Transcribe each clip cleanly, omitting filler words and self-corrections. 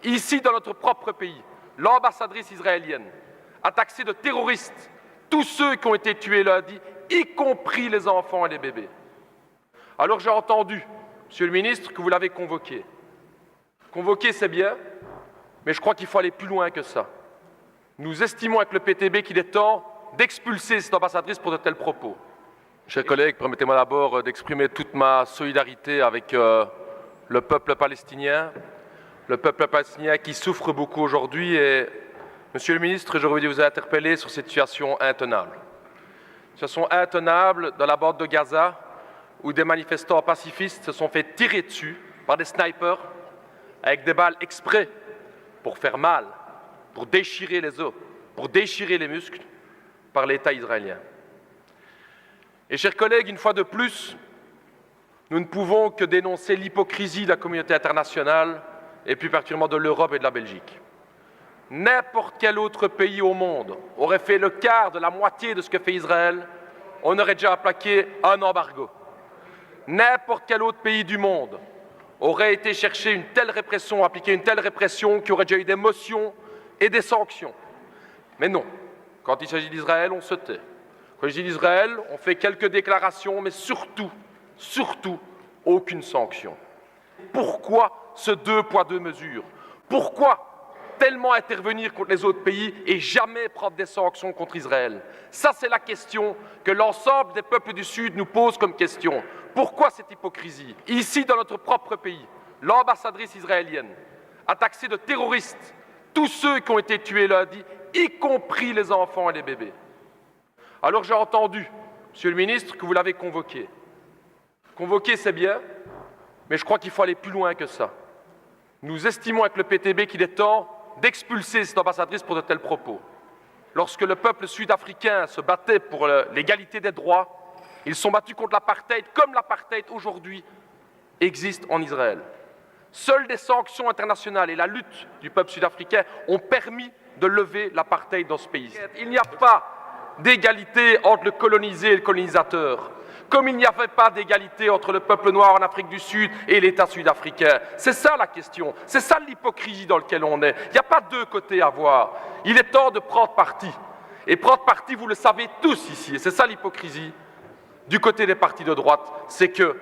Ici, dans notre propre pays, l'ambassadrice israélienne a taxé de terroristes tous ceux qui ont été tués lundi, y compris les enfants et les bébés. Alors j'ai entendu, Monsieur le ministre, que vous l'avez convoqué. Convoquer, c'est bien, mais je crois qu'il faut aller plus loin que ça. Nous estimons avec le PTB qu'il est temps d'expulser cette ambassadrice pour de tels propos. Chers collègues, permettez-moi d'abord d'exprimer toute ma solidarité avec le peuple palestinien qui souffre beaucoup aujourd'hui. Et, Monsieur le ministre, j'aurais voulu vous interpeller sur cette situation intenable. Situation intenable dans la bande de Gaza, où des manifestants pacifistes se sont fait tirer dessus par des snipers avec des balles exprès pour faire mal, pour déchirer les os, pour déchirer les muscles par l'État israélien. Et chers collègues, une fois de plus, nous ne pouvons que dénoncer l'hypocrisie de la communauté internationale et plus particulièrement de l'Europe et de la Belgique. N'importe quel autre pays au monde aurait fait le quart de la moitié de ce que fait Israël, on aurait déjà appliqué un embargo. N'importe quel autre pays du monde aurait été chercher une telle répression, appliquer une telle répression, qui aurait déjà eu des motions et des sanctions. Mais non, quand il s'agit d'Israël, on se tait. Quand il s'agit d'Israël, on fait quelques déclarations, mais surtout, aucune sanction. Pourquoi ce deux poids, deux mesures? Pourquoi tellement intervenir contre les autres pays et jamais prendre des sanctions contre Israël? Ça, c'est la question que l'ensemble des peuples du Sud nous pose comme question. Pourquoi cette hypocrisie? Ici, dans notre propre pays, l'ambassadrice israélienne a taxé de terroristes tous ceux qui ont été tués lundi, y compris les enfants et les bébés. Alors j'ai entendu, Monsieur le ministre, que vous l'avez convoqué. Convoquer, c'est bien, mais je crois qu'il faut aller plus loin que ça. Nous estimons avec le PTB qu'il est temps d'expulser cette ambassadrice pour de tels propos. Lorsque le peuple sud-africain se battait pour l'égalité des droits, ils sont battus contre l'apartheid, comme l'apartheid aujourd'hui existe en Israël. Seules des sanctions internationales et la lutte du peuple sud-africain ont permis de lever l'apartheid dans ce pays. Il n'y a pas d'égalité entre le colonisé et le colonisateur, comme il n'y avait pas d'égalité entre le peuple noir en Afrique du Sud et l'État sud-africain. C'est ça la question, c'est ça l'hypocrisie dans laquelle on est. Il n'y a pas deux côtés à voir. Il est temps de prendre parti. Et prendre parti, vous le savez tous ici, et c'est ça l'hypocrisie. Du côté des partis de droite, c'est que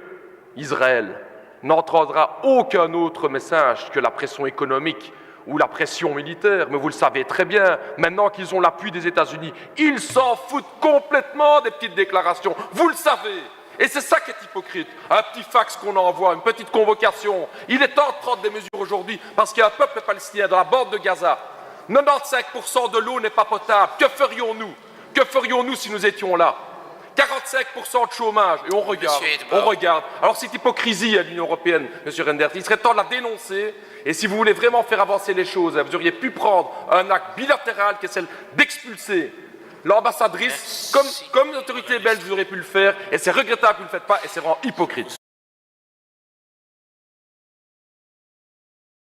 Israël n'entendra aucun autre message que la pression économique ou la pression militaire, mais vous le savez très bien, maintenant qu'ils ont l'appui des États-Unis, ils s'en foutent complètement des petites déclarations, vous le savez. Et c'est ça qui est hypocrite, un petit fax qu'on envoie, une petite convocation. Il est temps de prendre des mesures aujourd'hui, parce qu'il y a un peuple palestinien dans la bande de Gaza. 95% de l'eau n'est pas potable. Que ferions-nous? Que ferions-nous si nous étions là? 45% de chômage, et on regarde. Alors cette hypocrisie à l'Union européenne, M. Reynders, il serait temps de la dénoncer, et si vous voulez vraiment faire avancer les choses, vous auriez pu prendre un acte bilatéral qui est celle d'expulser l'ambassadrice, comme l'autorité belge vous auriez pu le faire, et c'est regrettable que vous ne le faites pas, et c'est vraiment hypocrite.